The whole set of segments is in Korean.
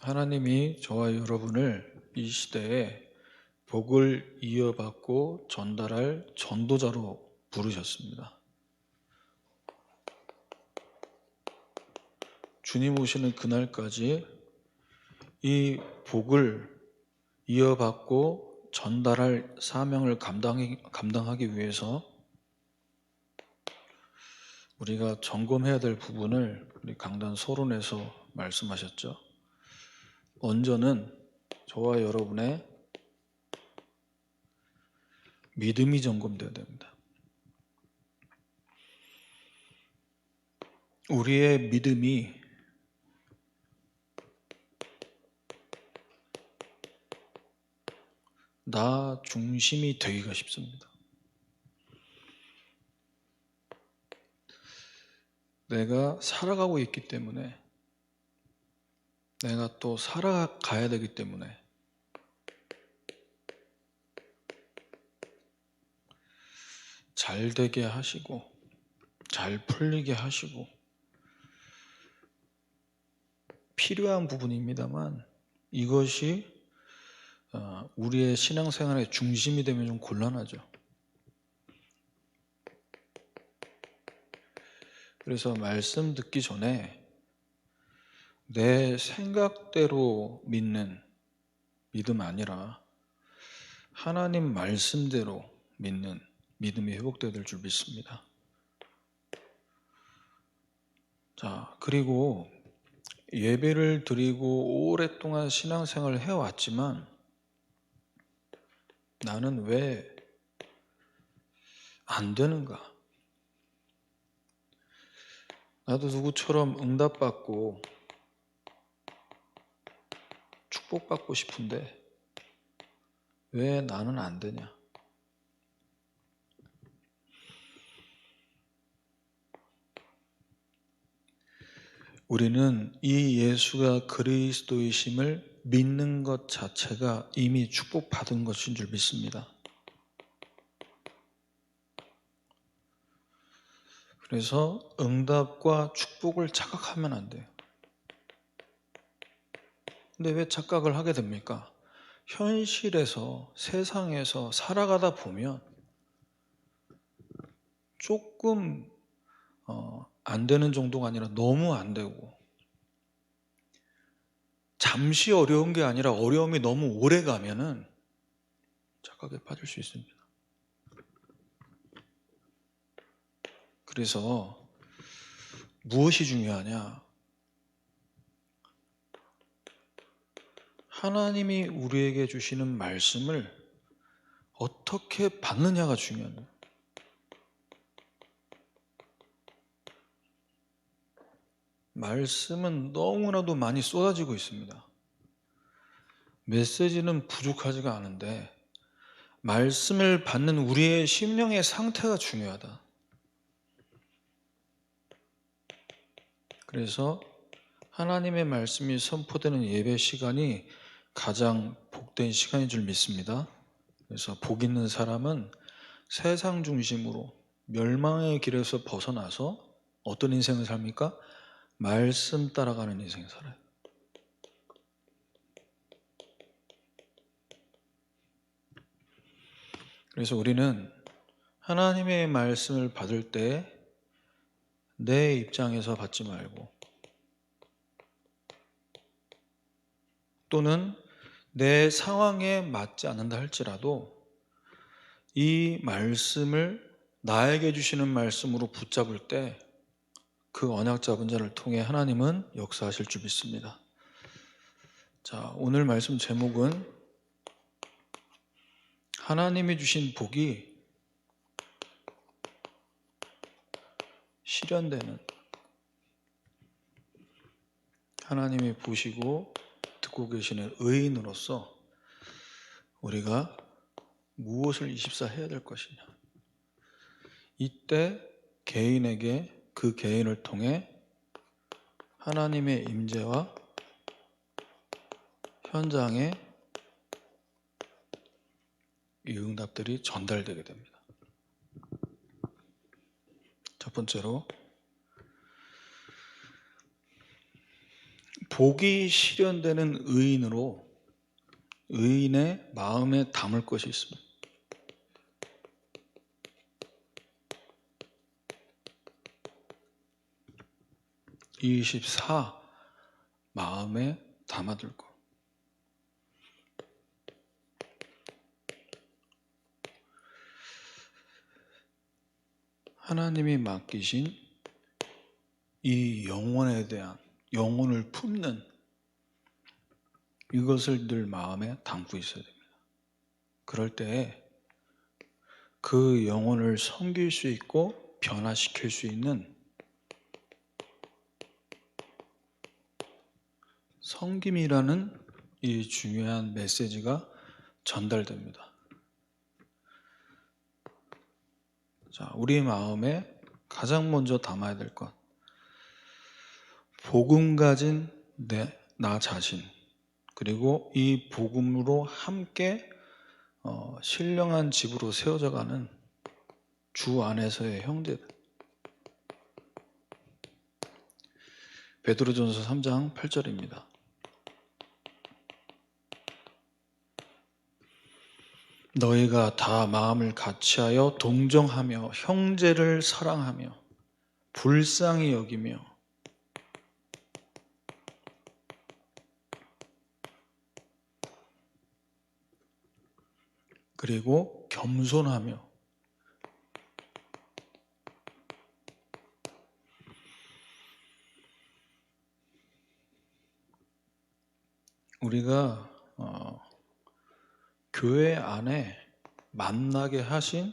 하나님이 저와 여러분을 이 시대에 복을 이어받고 전달할 전도자로 부르셨습니다. 주님 오시는 그날까지 이 복을 이어받고 전달할 사명을 감당하기 위해서 우리가 점검해야 될 부분을 우리 강단 서론에서 말씀하셨죠. 먼저는 저와 여러분의 믿음이 점검되어야 됩니다. 우리의 믿음이 나 중심이 되기가 쉽습니다. 내가 살아가고 있기 때문에, 내가 또 살아가야 되기 때문에 잘 되게 하시고 잘 풀리게 하시고 필요한 부분입니다만, 이것이 우리의 신앙생활의 중심이 되면 좀 곤란하죠. 그래서 말씀 듣기 전에 내 생각대로 믿는 믿음 아니라 하나님 말씀대로 믿는 믿음이 회복되어야 될 줄 믿습니다. 자, 그리고 예배를 드리고 오랫동안 신앙생활을 해왔지만 나는 왜 안 되는가? 나도 누구처럼 응답받고 축복받고 싶은데 왜 나는 안 되냐? 우리는 이 예수가 그리스도이심을 믿는 것 자체가 이미 축복받은 것인 줄 믿습니다. 그래서 응답과 축복을 착각하면 안 돼요. 근데 왜 착각을 하게 됩니까? 현실에서, 세상에서 살아가다 보면 조금 안 되는 정도가 아니라 너무 안 되고, 잠시 어려운 게 아니라 어려움이 너무 오래 가면은 착각에 빠질 수 있습니다. 그래서 무엇이 중요하냐? 하나님이 우리에게 주시는 말씀을 어떻게 받느냐가 중요합니다. 말씀은 너무나도 많이 쏟아지고 있습니다. 메시지는 부족하지가 않은데 말씀을 받는 우리의 심령의 상태가 중요하다. 그래서 하나님의 말씀이 선포되는 예배 시간이 가장 복된 시간인 줄 믿습니다. 그래서 복 있는 사람은 세상 중심으로 멸망의 길에서 벗어나서 어떤 인생을 삽니까? 말씀 따라가는 인생을 살아요. 그래서 우리는 하나님의 말씀을 받을 때 내 입장에서 받지 말고, 또는 내 상황에 맞지 않는다 할지라도 이 말씀을 나에게 주시는 말씀으로 붙잡을 때 그 언약 잡은 자를 통해 하나님은 역사하실 줄 믿습니다. 자, 오늘 말씀 제목은 하나님이 주신 복이 실현되는, 하나님이 보시고 듣고 계시는 의인으로서 우리가 무엇을 24 해야 될 것이냐. 이때 개인에게, 그 개인을 통해 하나님의 임재와 현장에 이 응답들이 전달되게 됩니다. 첫 번째로 복이 실현되는 의인으로 의인의 마음에 담을 것이 있습니다. 24 마음에 담아둘 것. 하나님이 맡기신 이 영혼에 대한, 영혼을 품는 이것을 늘 마음에 담고 있어야 됩니다. 그럴 때 그 영혼을 섬길 수 있고 변화시킬 수 있는 섬김이라는 이 중요한 메시지가 전달됩니다. 자, 우리 마음에 가장 먼저 담아야 될 것. 복음 가진 나 자신, 그리고 이 복음으로 함께 신령한 집으로 세워져 가는 주 안에서의 형제들. 베드로전서 3장 8절입니다. 너희가 다 마음을 같이하여 동정하며 형제를 사랑하며 불쌍히 여기며 그리고 겸손하며 우리가 교회 안에 만나게 하신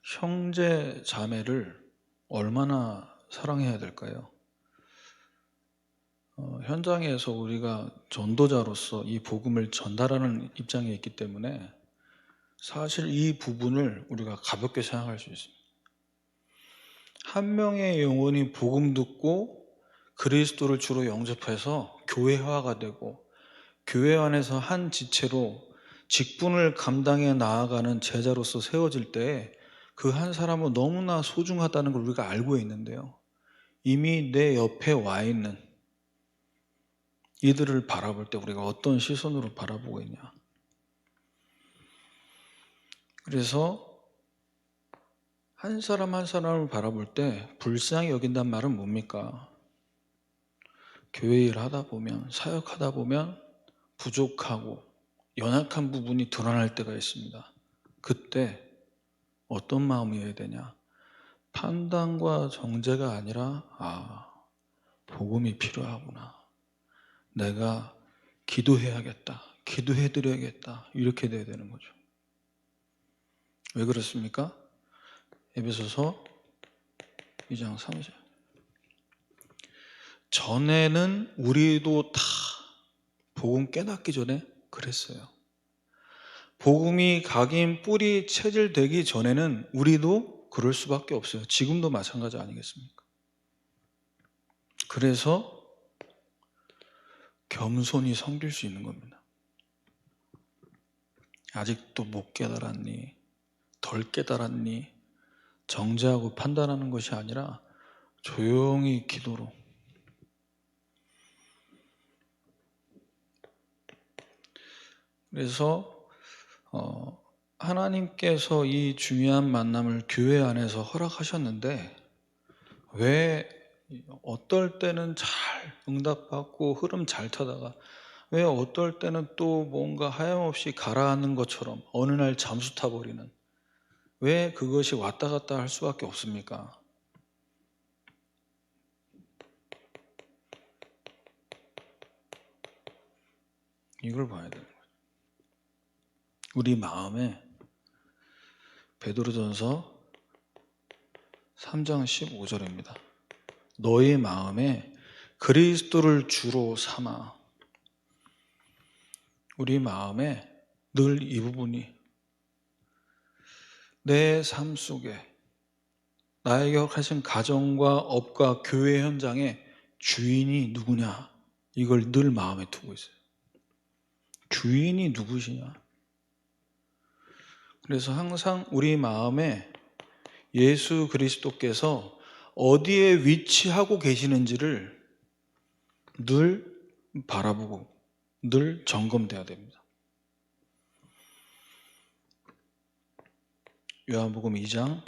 형제 자매를 얼마나 사랑해야 될까요? 현장에서 우리가 전도자로서 이 복음을 전달하는 입장에 있기 때문에 사실 이 부분을 우리가 가볍게 생각할 수 있습니다. 한 명의 영혼이 복음 듣고 그리스도를 주로 영접해서 교회화가 되고 교회 안에서 한 지체로 직분을 감당해 나아가는 제자로서 세워질 때 그 한 사람은 너무나 소중하다는 걸 우리가 알고 있는데요. 이미 내 옆에 와 있는 이들을 바라볼 때 우리가 어떤 시선으로 바라보고 있냐. 그래서 한 사람 한 사람을 바라볼 때 불쌍히 여긴단 말은 뭡니까? 교회 일 하다 보면, 사역하다 보면 부족하고 연약한 부분이 드러날 때가 있습니다. 그때 어떤 마음이어야 되냐? 판단과 정죄가 아니라 복음이 필요하구나. 내가 기도해야겠다. 기도해드려야겠다. 이렇게 돼야 되는 거죠. 왜 그렇습니까? 에베소서 2장 3절. 전에는 우리도 다 복음 깨닫기 전에 그랬어요. 복음이 각인 뿌리 체질되기 전에는 우리도 그럴 수밖에 없어요. 지금도 마찬가지 아니겠습니까? 그래서 겸손히 섬길 수 있는 겁니다. 아직도 못 깨달았니? 덜 깨달았니? 정죄하고 판단하는 것이 아니라 조용히 기도로. 그래서 하나님께서 이 중요한 만남을 교회 안에서 허락하셨는데 왜 어떨 때는 잘 응답받고 흐름 잘 타다가 왜 어떨 때는 또 뭔가 하염없이 가라앉는 것처럼 어느 날 잠수 타버리는, 왜 그것이 왔다 갔다 할 수밖에 없습니까? 이걸 봐야 되는 거예요. 우리 마음에 베드로전서 3장 15절입니다. 너의 마음에 그리스도를 주로 삼아. 우리 마음에 늘 이 부분이 내 삶 속에 나에게 허락하신 가정과 업과 교회 현장에 주인이 누구냐, 이걸 늘 마음에 두고 있어요. 주인이 누구시냐. 그래서 항상 우리 마음에 예수 그리스도께서 어디에 위치하고 계시는지를 늘 바라보고 늘 점검돼야 됩니다. 요한복음 2장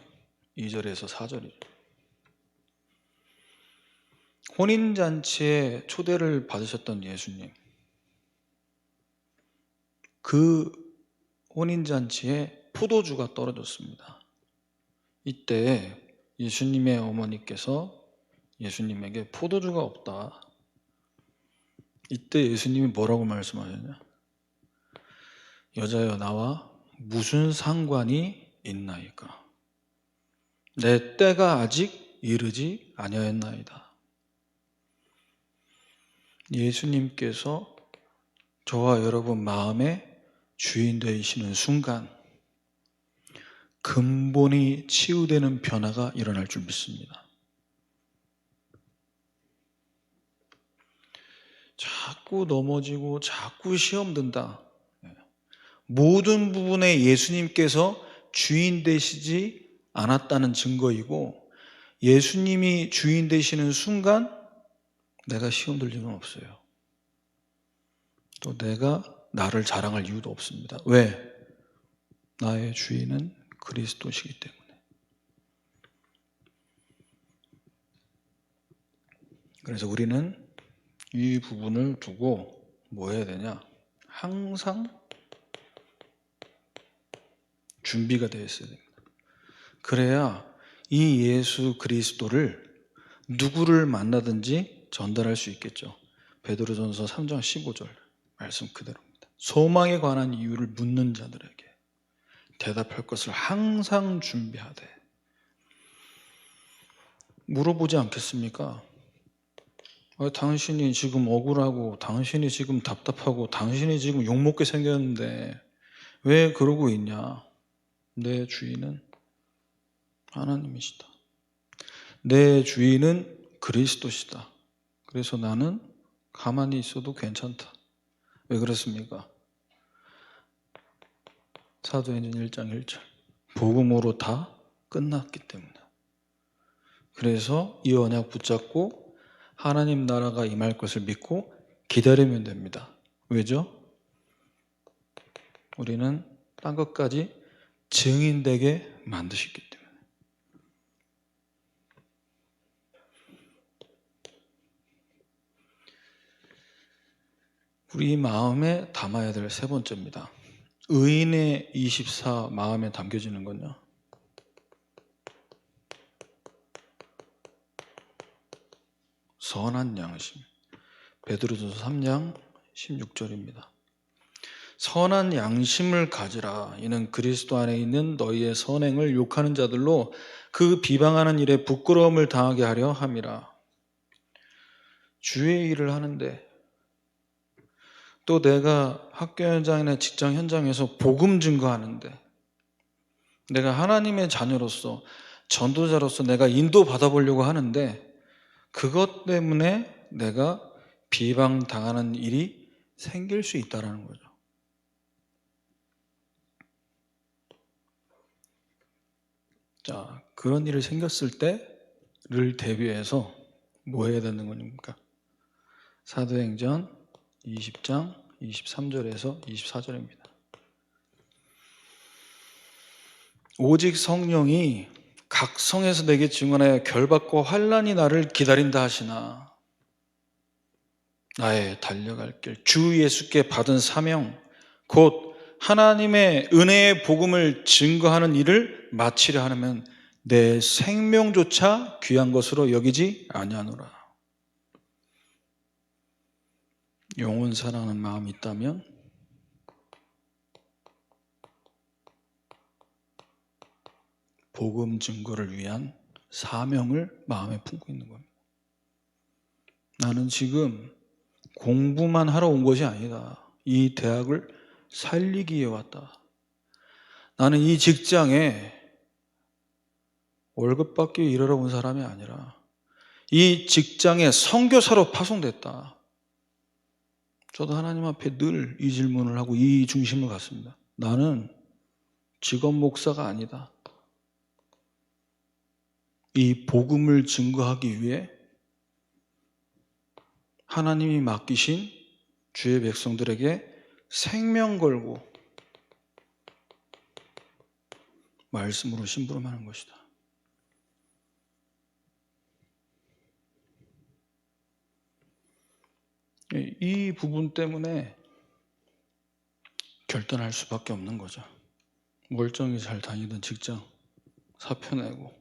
2절에서 4절이죠. 혼인잔치에 초대를 받으셨던 예수님, 그 혼인잔치에 포도주가 떨어졌습니다. 이때 예수님의 어머니께서 예수님에게 포도주가 없다. 이때 예수님이 뭐라고 말씀하셨냐? 여자여, 나와 무슨 상관이 있나이까? 내 때가 아직 이르지 아니하였나이다. 예수님께서 저와 여러분 마음의 주인 되시는 순간 근본이 치유되는 변화가 일어날 줄 믿습니다. 자꾸 넘어지고 자꾸 시험 든다. 모든 부분에 예수님께서 주인 되시지 않았다는 증거이고, 예수님이 주인 되시는 순간 내가 시험 들 일은 없어요. 또 내가 나를 자랑할 이유도 없습니다. 왜? 나의 주인은 그리스도시기 때문에. 그래서 우리는 이 부분을 두고 뭐 해야 되냐? 항상 준비가 되어 있어야 됩니다. 그래야 이 예수 그리스도를 누구를 만나든지 전달할 수 있겠죠. 베드로전서 3장 15절 말씀 그대로입니다. 소망에 관한 이유를 묻는 자들에게 대답할 것을 항상 준비하되. 물어보지 않겠습니까? 당신이 지금 억울하고 당신이 지금 답답하고 당신이 지금 욕먹게 생겼는데 왜 그러고 있냐? 내 주인은 하나님이시다. 내 주인은 그리스도시다. 그래서 나는 가만히 있어도 괜찮다. 왜 그렇습니까? 사도행전 1장 1절 복음으로 다 끝났기 때문에. 그래서 이 언약 붙잡고 하나님 나라가 임할 것을 믿고 기다리면 됩니다. 왜죠? 우리는 딴 것까지 증인되게 만드셨기 때문에. 우리 마음에 담아야 될 세 번째입니다. 의인의 24 마음에 담겨지는 건요, 선한 양심. 베드로전서 3장 16절입니다. 선한 양심을 가지라. 이는 그리스도 안에 있는 너희의 선행을 욕하는 자들로 그 비방하는 일에 부끄러움을 당하게 하려 함이라. 주의 일을 하는데, 또 내가 학교 현장이나 직장 현장에서 복음 증거하는데, 내가 하나님의 자녀로서 전도자로서 내가 인도받아 보려고 하는데, 그것 때문에 내가 비방당하는 일이 생길 수 있다는 거죠. 자, 그런 일이 생겼을 때를 대비해서 뭐 해야 되는 겁니까? 사도행전 20장 23절에서 24절입니다. 오직 성령이 각 성에서 내게 증언하여 결박과 환난이 나를 기다린다 하시나, 나의 달려갈 길, 주 예수께 받은 사명, 곧 하나님의 은혜의 복음을 증거하는 일을 마치려 하면 내 생명조차 귀한 것으로 여기지 아니하노라. 영혼 사랑하는 마음이 있다면 복음 증거를 위한 사명을 마음에 품고 있는 겁니다. 나는 지금 공부만 하러 온 것이 아니다. 이 대학을 살리기 위해 왔다. 나는 이 직장에 월급 받기 위해 일하러 온 사람이 아니라 이 직장에 선교사로 파송됐다. 저도 하나님 앞에 늘 이 질문을 하고 이 중심을 갖습니다. 나는 직업 목사가 아니다. 이 복음을 증거하기 위해 하나님이 맡기신 주의 백성들에게 생명 걸고 말씀으로 심부름하는 것이다. 이 부분 때문에 결단할 수밖에 없는 거죠. 멀쩡히 잘 다니던 직장 사표 내고,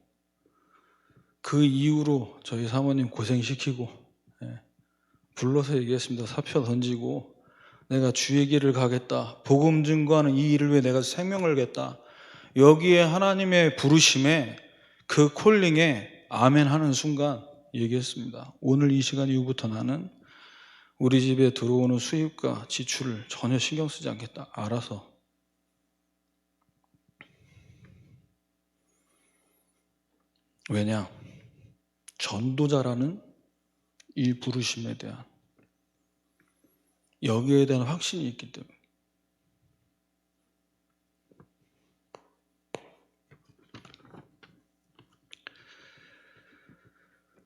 그 이후로 저희 사모님 고생시키고, 불러서 얘기했습니다. 사표 던지고 내가 주의 길을 가겠다, 복음 증거하는 이 일을 위해 내가 생명을 걸겠다, 여기에 하나님의 부르심에 그 콜링에 아멘 하는 순간 얘기했습니다. 오늘 이 시간 이후부터 나는 우리 집에 들어오는 수입과 지출을 전혀 신경 쓰지 않겠다. 알아서. 왜냐? 전도자라는 이 부르심에 대한, 여기에 대한 확신이 있기 때문에.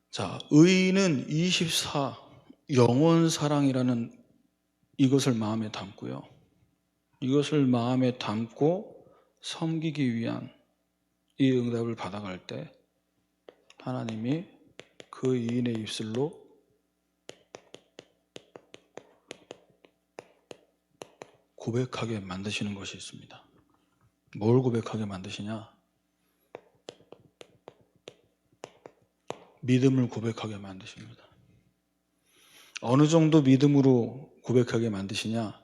자, 의인은 24 영원 사랑이라는 이것을 마음에 담고요. 이것을 마음에 담고 섬기기 위한 이 응답을 받아갈 때 하나님이 그 의인의 입술로 고백하게 만드시는 것이 있습니다. 뭘 고백하게 만드시냐? 믿음을 고백하게 만드십니다. 어느 정도 믿음으로 고백하게 만드시냐?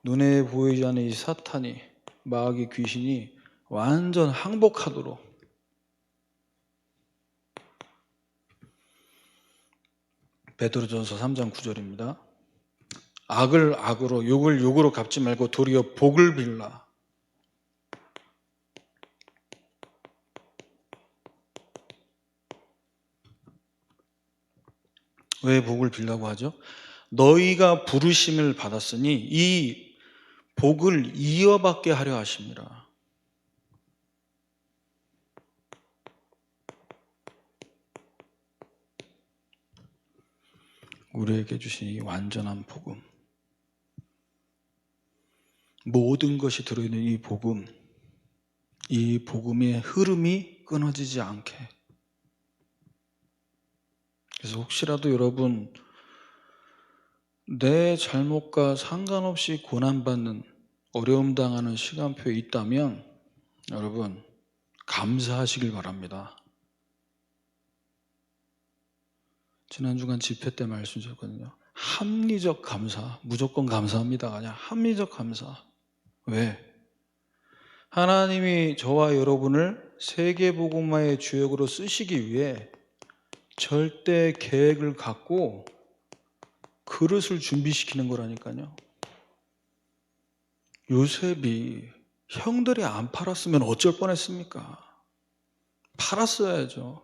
눈에 보이지 않는 이 사탄이, 마귀, 귀신이 완전 항복하도록, 베드로전서 3장 9절입니다. 악을 악으로, 욕을 욕으로 갚지 말고 도리어 복을 빌라. 왜 복을 빌라고 하죠? 너희가 부르심을 받았으니 이 복을 이어받게 하려 하심이라. 우리에게 주신 이 완전한 복음, 모든 것이 들어있는 이 복음, 이 복음의 흐름이 끊어지지 않게. 그래서 혹시라도 여러분 내 잘못과 상관없이 고난받는, 어려움 당하는 시간표에 있다면 여러분 감사하시길 바랍니다. 지난 주간 집회 때 말씀 주셨거든요. 합리적 감사, 무조건 감사합니다가 아니라 합리적 감사. 왜? 하나님이 저와 여러분을 세계복음화의 주역으로 쓰시기 위해 절대 계획을 갖고 그릇을 준비시키는 거라니까요. 요셉이 형들이 안 팔았으면 어쩔 뻔했습니까? 팔았어야죠.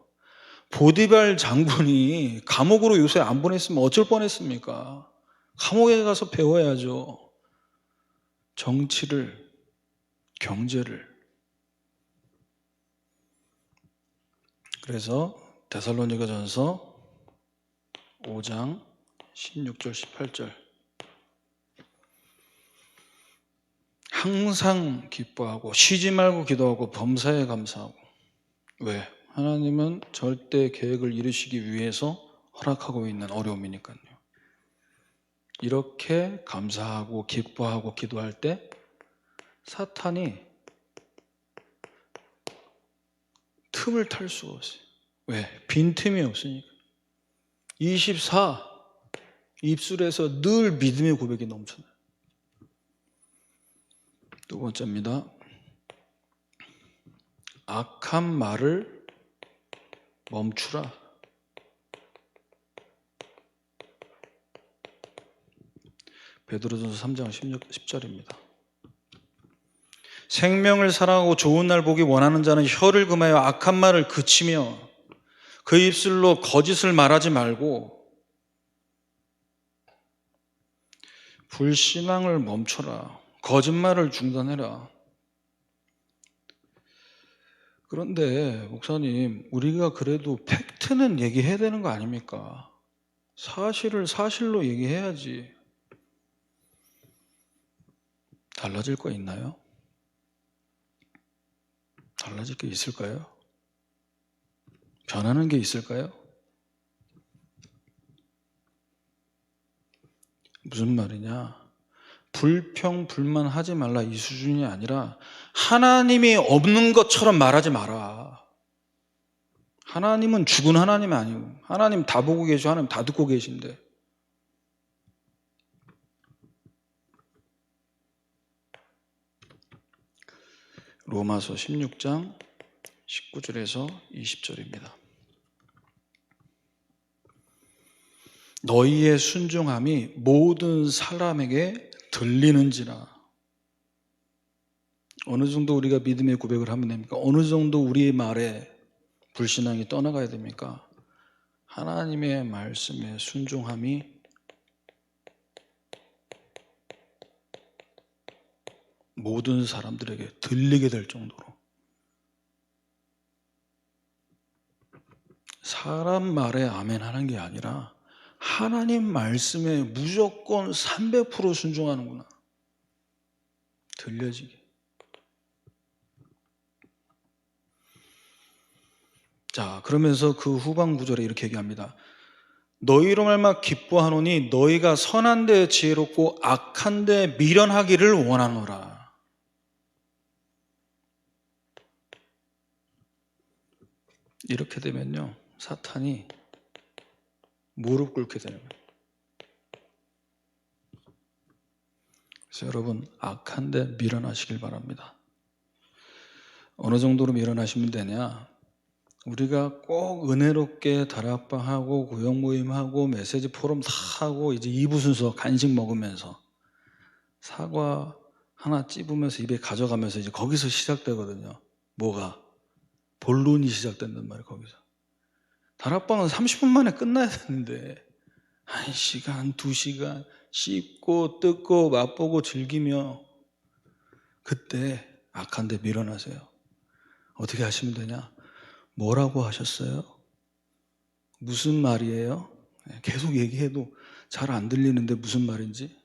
보디발 장군이 감옥으로 요셉 안 보냈으면 어쩔 뻔했습니까? 감옥에 가서 배워야죠. 정치를, 경제를. 그래서 데살로니가전서 5장 16절 18절 항상 기뻐하고 쉬지 말고 기도하고 범사에 감사하고. 왜? 하나님은 절대 계획을 이루시기 위해서 허락하고 있는 어려움이니까요. 이렇게 감사하고 기뻐하고 기도할 때 사탄이 틈을 탈 수가 없어요. 왜? 빈틈이 없으니까. 24 입술에서 늘 믿음의 고백이 넘쳐나요. 두 번째입니다. 악한 말을 멈추라. 베드로전서 3장 10절입니다. 생명을 사랑하고 좋은 날 보기 원하는 자는 혀를 금하여 악한 말을 그치며 그 입술로 거짓을 말하지 말고 불신앙을 멈춰라. 거짓말을 중단해라. 그런데 목사님, 우리가 그래도 팩트는 얘기해야 되는 거 아닙니까? 사실을 사실로 얘기해야지. 달라질 거 있나요? 달라질 게 있을까요? 변하는 게 있을까요? 무슨 말이냐? 불평, 불만하지 말라 이 수준이 아니라 하나님이 없는 것처럼 말하지 마라. 하나님은 죽은 하나님이 아니고 하나님 다 보고 계시고 하나님 다 듣고 계신데 로마서 16장 19절에서 20절입니다. 너희의 순종함이 모든 사람에게 들리는지라. 어느 정도 우리가 믿음의 고백을 하면 됩니까? 어느 정도 우리의 말에 불신앙이 떠나가야 됩니까? 하나님의 말씀에 순종함이 모든 사람들에게 들리게 될 정도로 사람 말에 아멘 하는 게 아니라 하나님 말씀에 무조건 300% 순종하는구나. 들려지게. 자, 그러면서 그 후반 구절에 이렇게 얘기합니다. 너희로 말미암아 기뻐하노니 너희가 선한 데 지혜롭고 악한 데 미련하기를 원하노라. 이렇게 되면요, 사탄이 무릎 꿇게 되는 거예요. 그래서 여러분, 악한 데 미련하시길 바랍니다. 어느 정도로 미련하시면 되냐? 우리가 꼭 은혜롭게 다락방하고 고용모임하고 메시지 포럼 다 하고 이제 2부 순서 간식 먹으면서 사과 하나 찝으면서 입에 가져가면서 이제 거기서 시작되거든요. 뭐가? 본론이 시작된단 말이에요. 거기서. 다락방은 30분 만에 끝나야 되는데 1시간, 2시간 씹고 뜯고 맛보고 즐기며 그때 악한 데 밀어나세요. 어떻게 하시면 되냐? 뭐라고 하셨어요? 무슨 말이에요? 계속 얘기해도 잘 안 들리는데 무슨 말인지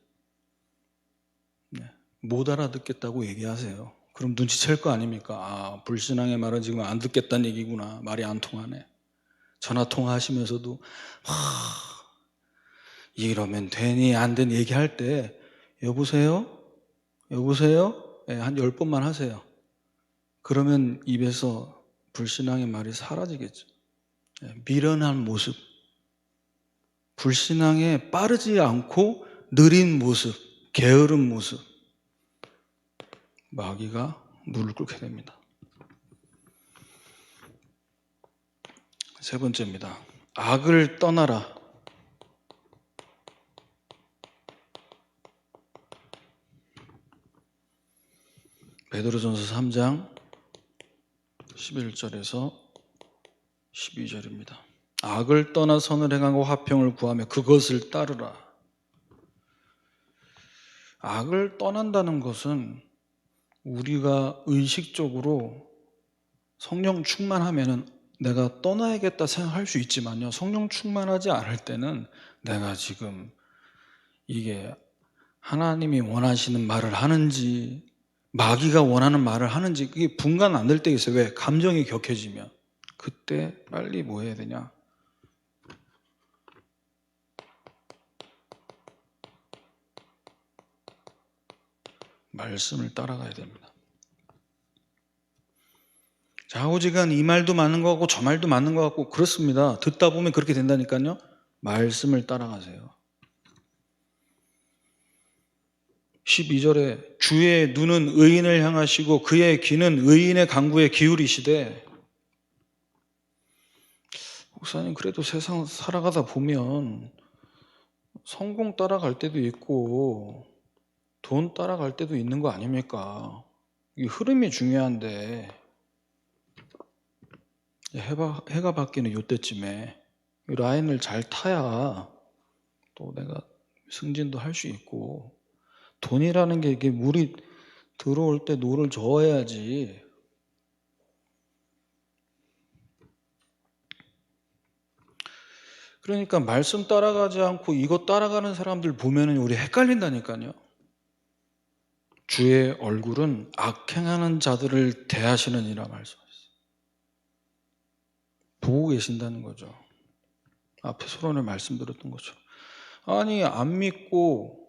못 알아듣겠다고 얘기하세요. 그럼 눈치챌 거 아닙니까? 아, 불신앙의 말은 지금 안 듣겠다는 얘기구나. 말이 안 통하네. 전화통화하시면서도 이러면 되니 안 되니 얘기할 때 여보세요? 여보세요? 한 10번만 하세요. 그러면 입에서 불신앙의 말이 사라지겠죠. 미련한 모습, 불신앙에 빠르지 않고 느린 모습, 게으른 모습, 마귀가 무릎 꿇게 됩니다. 세 번째입니다. 악을 떠나라. 베드로전서 3장 11절에서 12절입니다. 악을 떠나 선을 행하고 화평을 구하며 그것을 따르라. 악을 떠난다는 것은 우리가 의식적으로 성령 충만하면은 내가 떠나야겠다 생각할 수 있지만요, 성령 충만하지 않을 때는 내가 지금 이게 하나님이 원하시는 말을 하는지 마귀가 원하는 말을 하는지 그게 분간 안 될 때 있어요. 왜? 감정이 격해지면. 그때 빨리 뭐 해야 되냐? 말씀을 따라가야 됩니다. 좌우지간 이 말도 맞는 것 같고 저 말도 맞는 것 같고 그렇습니다. 듣다 보면 그렇게 된다니까요. 말씀을 따라가세요. 12절에 주의 눈은 의인을 향하시고 그의 귀는 의인의 간구에 기울이시되, 목사님 그래도 세상 살아가다 보면 성공 따라갈 때도 있고 돈 따라갈 때도 있는 거 아닙니까? 이 흐름이 중요한데 해가 바뀌는 요때쯤에 라인을 잘 타야 또 내가 승진도 할 수 있고, 돈이라는 게 이게 물이 들어올 때 노를 저어야지. 그러니까 말씀 따라가지 않고 이것 따라가는 사람들 보면은 우리 헷갈린다니까요. 주의 얼굴은 악행하는 자들을 대하시느니라 말씀하셨어요. 보고 계신다는 거죠. 앞에 서론에 말씀드렸던 것처럼. 아니, 안 믿고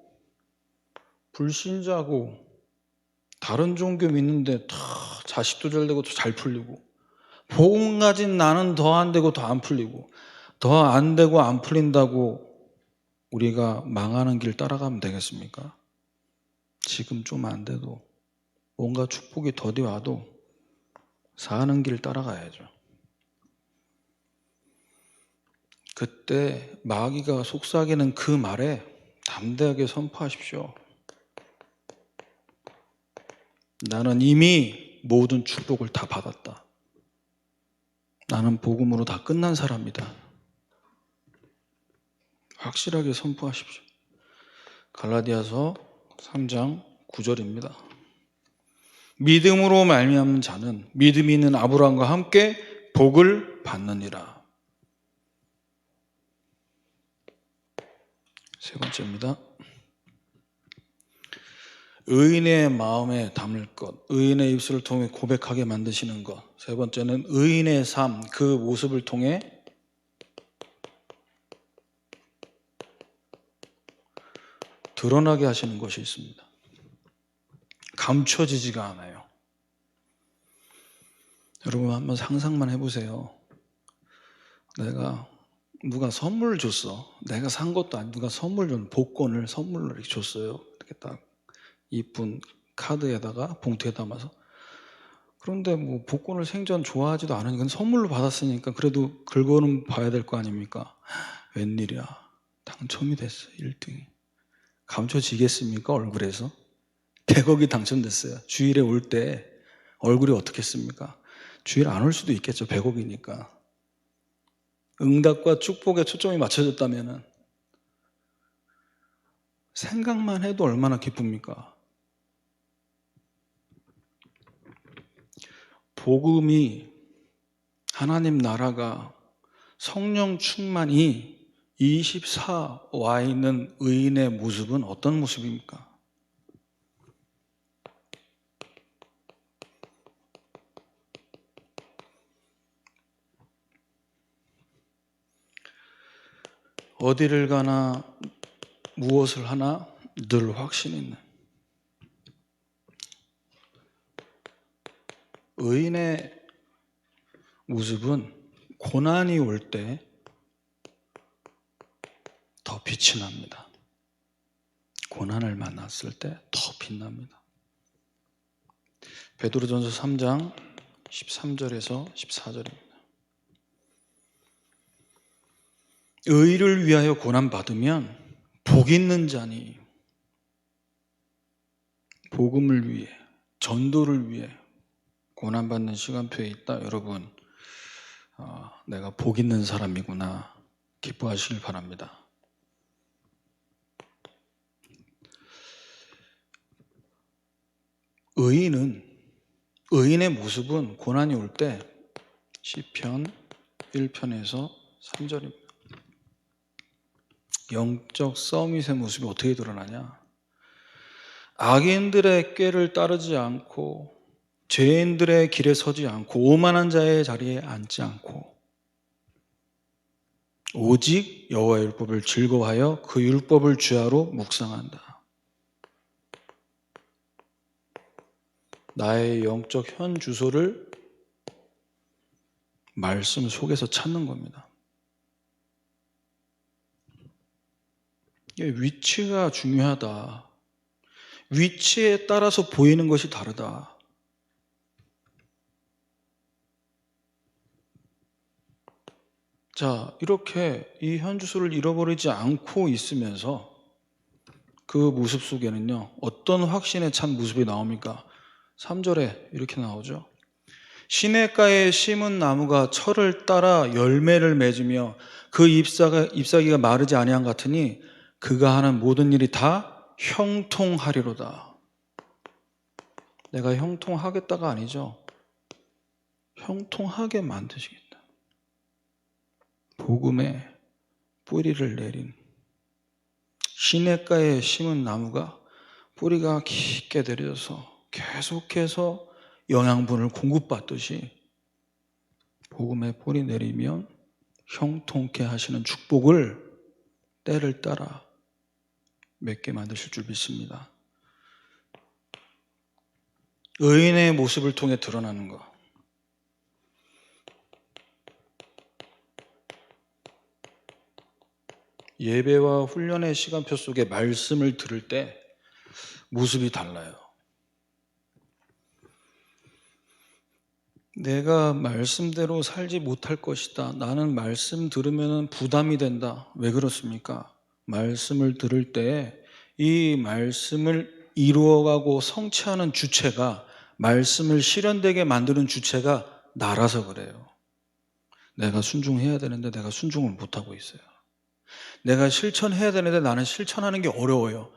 불신자고 다른 종교 믿는데 다 자식도 잘 되고 잘 풀리고, 복음 가진 나는 더 안 되고 더 안 풀리고, 더 안 되고 안 풀린다고 우리가 망하는 길 따라가면 되겠습니까? 지금 좀 안 돼도 뭔가 축복이 더디 와도 사는 길 따라가야죠. 그때 마귀가 속삭이는 그 말에 담대하게 선포하십시오. 나는 이미 모든 축복을 다 받았다. 나는 복음으로 다 끝난 사람이다. 확실하게 선포하십시오. 갈라디아서 3장 9절입니다. 믿음으로 말미암는 자는 믿음이 있는 아브라함과 함께 복을 받느니라. 세 번째입니다. 의인의 마음에 담을 것, 의인의 입술을 통해 고백하게 만드시는 것. 세 번째는 의인의 삶, 그 모습을 통해 드러나게 하시는 것이 있습니다. 감춰지지가 않아요. 여러분 한번 상상만 해보세요. 내가 누가 선물을 줬어. 내가 산 것도 아니고 누가 선물 준 복권을 선물로 이렇게 줬어요. 이렇게 딱 이쁜 카드에다가 봉투에 담아서. 그런데 뭐 복권을 생전 좋아하지도 않으니까 선물로 받았으니까 그래도 긁어는 봐야 될 거 아닙니까? 웬일이야. 당첨이 됐어. 1등이. 감춰지겠습니까? 얼굴에서? 100억이 당첨됐어요. 주일에 올 때 얼굴이 어떻겠습니까? 주일 안 올 수도 있겠죠. 100억이니까. 응답과 축복에 초점이 맞춰졌다면 생각만 해도 얼마나 기쁩니까? 복음이, 하나님 나라가, 성령 충만이 24 와 있는 의인의 모습은 어떤 모습입니까? 어디를 가나 무엇을 하나 늘 확신 있는 의인의 모습은 고난이 올 때 더 빛이 납니다. 고난을 만났을 때 더 빛납니다. 베드로전서 3장 13절에서 14절입니다. 의를 위하여 고난받으면 복 있는 자니 복음을 위해, 전도를 위해 고난받는 시간표에 있다. 여러분, 내가 복 있는 사람이구나 기뻐하시길 바랍니다. 의인의 모습은 고난이 올 때 시편 1편에서 3절입니다. 영적 서밋의 모습이 어떻게 드러나냐? 악인들의 꾀를 따르지 않고 죄인들의 길에 서지 않고 오만한 자의 자리에 앉지 않고 오직 여호와의 율법을 즐거워하여 그 율법을 주야로 묵상한다. 나의 영적 현 주소를 말씀 속에서 찾는 겁니다. 위치가 중요하다. 위치에 따라서 보이는 것이 다르다. 자, 이렇게 이 현주소를 잃어버리지 않고 있으면서 그 모습 속에는요, 어떤 확신에 찬 모습이 나옵니까? 3절에 이렇게 나오죠. 시냇가에 심은 나무가 철을 따라 열매를 맺으며 그 잎사귀가 마르지 아니한 같으니 그가 하는 모든 일이 다 형통하리로다. 내가 형통하겠다가 아니죠. 형통하게 만드시겠다. 복음에 뿌리를 내린 시냇가에 심은 나무가 뿌리가 깊게 내려서 계속해서 영양분을 공급받듯이 복음에 뿌리 내리면 형통케 하시는 축복을 때를 따라 맺게 만드실 줄 믿습니다. 의인의 모습을 통해 드러나는 것. 예배와 훈련의 시간표 속에 말씀을 들을 때 모습이 달라요. 내가 말씀대로 살지 못할 것이다. 나는 말씀 들으면 부담이 된다. 왜 그렇습니까? 말씀을 들을 때 이 말씀을 이루어가고 성취하는 주체가, 말씀을 실현되게 만드는 주체가 나라서 그래요. 내가 순종해야 되는데 내가 순종을 못하고 있어요. 내가 실천해야 되는데 나는 실천하는 게 어려워요.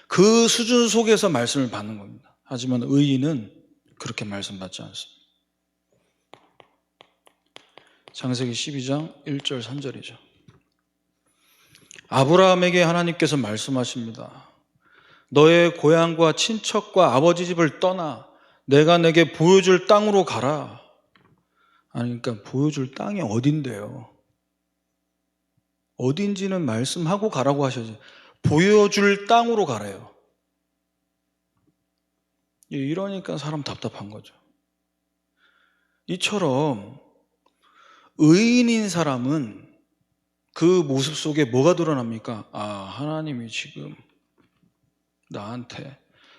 그 수준 속에서 말씀을 받는 겁니다. 하지만 의인은 그렇게 말씀 받지 않습니다. 창세기 12장 1절 3절이죠. 아브라함에게 하나님께서 말씀하십니다. 너의 고향과 친척과 아버지 집을 떠나 내가 내게 보여줄 땅으로 가라. 아니, 그러니까 보여줄 땅이 어딘데요? 어딘지는 말씀하고 가라고 하셔야지. 보여줄 땅으로 가래요. 이러니까 사람 답답한 거죠. 이처럼 의인인 사람은 그 모습 속에 뭐가 드러납니까? 아, 하나님이 지금 나한테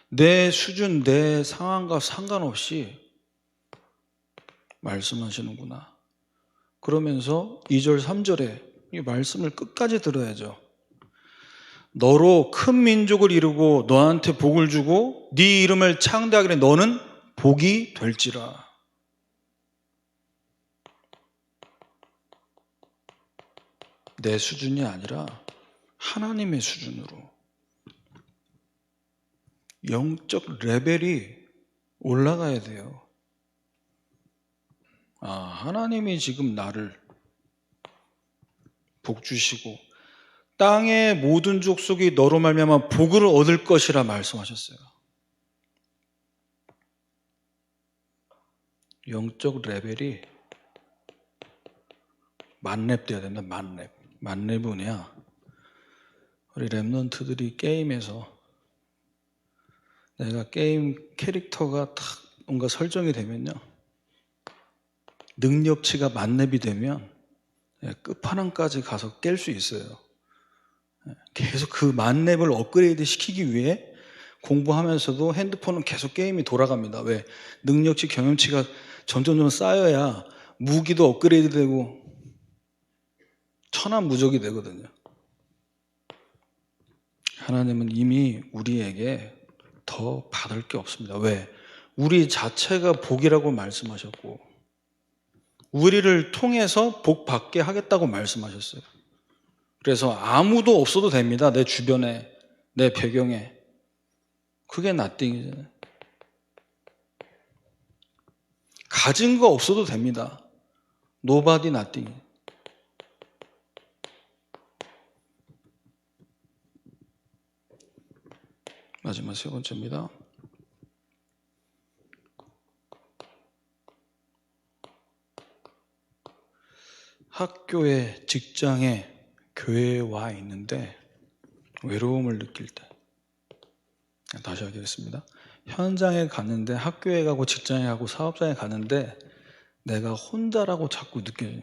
내 수준, 내 상황과 상관없이 말씀하시는구나. 그러면서 2절, 3절에 이 말씀을 끝까지 들어야죠. 너로 큰 민족을 이루고 너한테 복을 주고 네 이름을 창대하기를 너는 복이 될지라. 내 수준이 아니라 하나님의 수준으로 영적 레벨이 올라가야 돼요. 아, 하나님이 지금 나를 복 주시고 땅의 모든 족속이 너로 말미암아 복을 얻을 것이라 말씀하셨어요. 영적 레벨이 만렙 돼야 된다. 만렙. 만렙은 뭐냐? 우리 랩런트들이 게임에서 내가 게임 캐릭터가 딱 뭔가 설정이 되면요, 능력치가 만렙이 되면 끝판왕까지 가서 깰 수 있어요. 계속 그 만렙을 업그레이드 시키기 위해 공부하면서도 핸드폰은 계속 게임이 돌아갑니다. 왜? 능력치, 경험치가 점점 쌓여야 무기도 업그레이드 되고 천하무적이 되거든요. 하나님은 이미 우리에게 더 받을 게 없습니다. 왜? 우리 자체가 복이라고 말씀하셨고 우리를 통해서 복 받게 하겠다고 말씀하셨어요. 그래서 아무도 없어도 됩니다. 내 주변에, 내 배경에. 그게 nothing이잖아요. 가진 거 없어도 됩니다. Nobody, nothing. 마지막 세 번째입니다. 학교에, 직장에, 교회에 와 있는데 외로움을 느낄 때. 다시 하겠습니다. 현장에 갔는데, 학교에 가고 직장에 가고 사업장에 갔는데 내가 혼자라고 자꾸 느껴져요.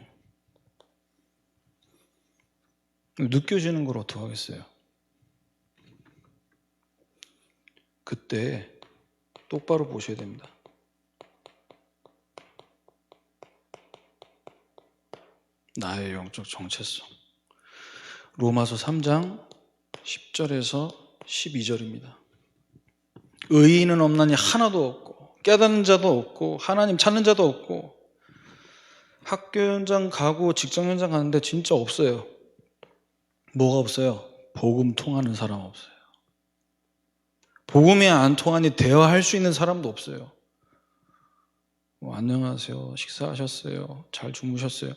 느껴지는 걸 어떻게 하겠어요? 그때 똑바로 보셔야 됩니다. 나의 영적 정체성. 로마서 3장 10절에서 12절입니다. 의인은 없나니 하나도 없고 깨닫는 자도 없고 하나님 찾는 자도 없고. 학교 현장 가고 직장 현장 가는데 진짜 없어요. 뭐가 없어요? 복음 통하는 사람 없어요. 복음이 안 통하니 대화할 수 있는 사람도 없어요. 안녕하세요. 식사하셨어요? 잘 주무셨어요?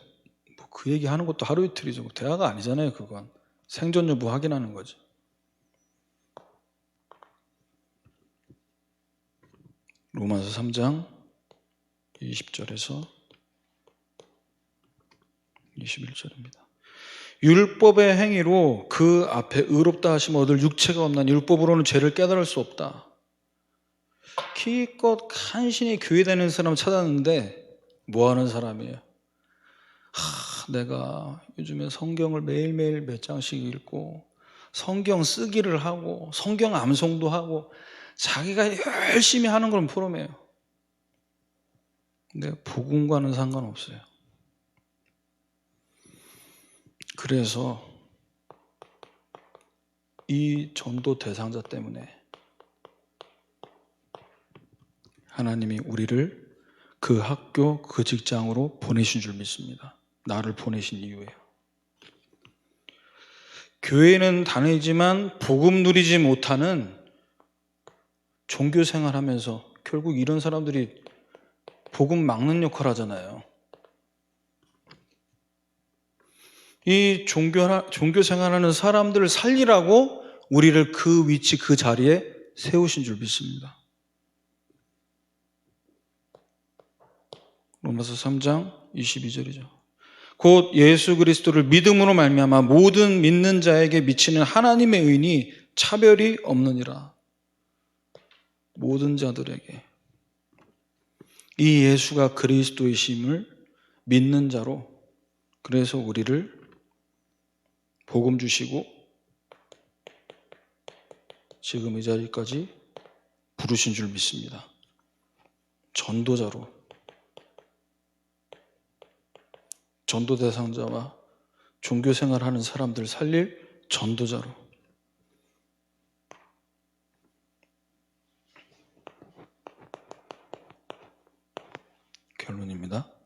그 얘기 하는 것도 하루 이틀이죠. 대화가 아니잖아요. 그건 생존 여부 확인하는 거지. 로마서 3장 20절에서 21절입니다. 율법의 행위로 그 앞에 의롭다 하심 얻을 육체가 없나니 율법으로는 죄를 깨달을 수 없다. 기껏 간신히 교회 다니는 사람을 찾았는데 뭐하는 사람이에요? 내가 요즘에 성경을 매일매일 몇 장씩 읽고 성경 쓰기를 하고 성경 암송도 하고 자기가 열심히 하는 건 프로메요. 근데 복음과는 상관없어요. 그래서 이 전도 대상자 때문에 하나님이 우리를 그 학교, 그 직장으로 보내신 줄 믿습니다. 나를 보내신 이유예요. 교회는 다니지만 복음 누리지 못하는 종교 생활하면서 결국 이런 사람들이 복음 막는 역할 하잖아요. 이 종교 생활하는 사람들을 살리라고 우리를 그 위치, 그 자리에 세우신 줄 믿습니다. 로마서 3장 22절이죠. 곧 예수 그리스도를 믿음으로 말미암아 모든 믿는 자에게 미치는 하나님의 의인이 차별이 없느니라. 모든 자들에게 이 예수가 그리스도이심을 믿는 자로, 그래서 우리를 복음 주시고 지금 이 자리까지 부르신 줄 믿습니다. 전도자로, 전도 대상자와 종교 생활하는 사람들 살릴 전도자로. 결론입니다.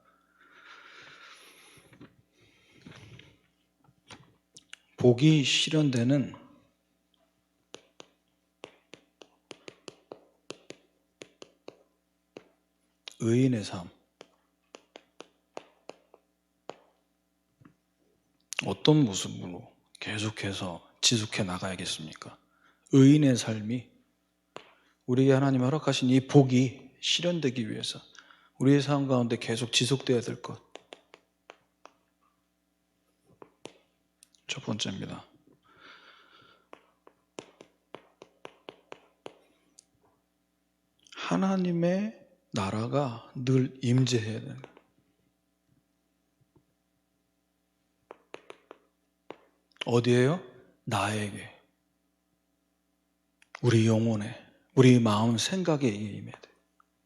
복이 실현되는 의인의 삶. 어떤 모습으로 계속해서 지속해 나가야겠습니까? 의인의 삶이 우리에게 하나님이 허락하신 이 복이 실현되기 위해서 우리의 삶 가운데 계속 지속되어야 될 것. 첫 번째입니다. 하나님의 나라가 늘 임재해야 되는 거예요. 어디에요? 나에게, 우리 영혼에, 우리 마음, 생각에 임해야 돼요.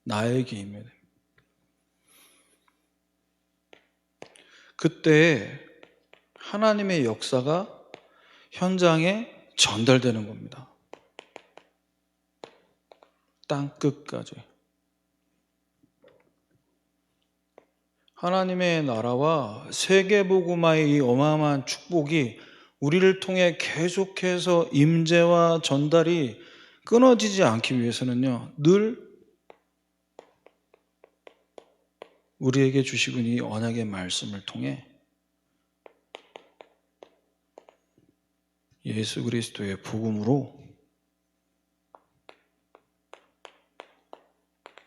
나에게 임해야 돼요. 그때 하나님의 역사가 현장에 전달되는 겁니다. 땅끝까지. 하나님의 나라와 세계복음화의 이 어마어마한 축복이 우리를 통해 계속해서 임재와 전달이 끊어지지 않기 위해서는요, 늘 우리에게 주시는 이 언약의 말씀을 통해 예수 그리스도의 복음으로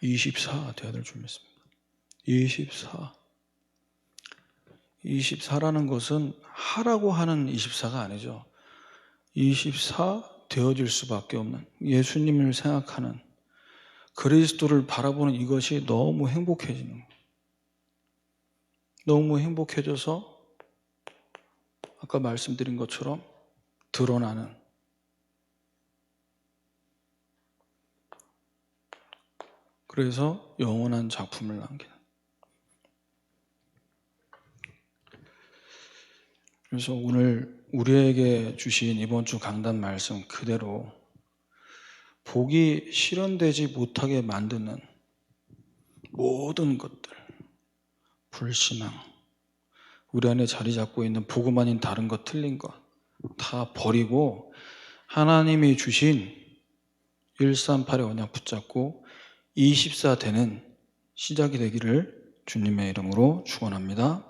24 되어야 될 줄 믿습니다. 24라는 것은 하라고 하는 24가 아니죠. 24 되어질 수밖에 없는, 예수님을 생각하는, 그리스도를 바라보는 이것이 너무 행복해지는 거예요. 너무 행복해져서 아까 말씀드린 것처럼 드러나는, 그래서 영원한 작품을 남기는. 그래서 오늘 우리에게 주신 이번 주 강단 말씀 그대로 복이 실현되지 못하게 만드는 모든 것들, 불신앙, 우리 안에 자리 잡고 있는 복음 아닌 다른 것, 틀린 것 다 버리고 하나님이 주신 138의 언약 붙잡고 24 되는 시작이 되기를 주님의 이름으로 축원합니다.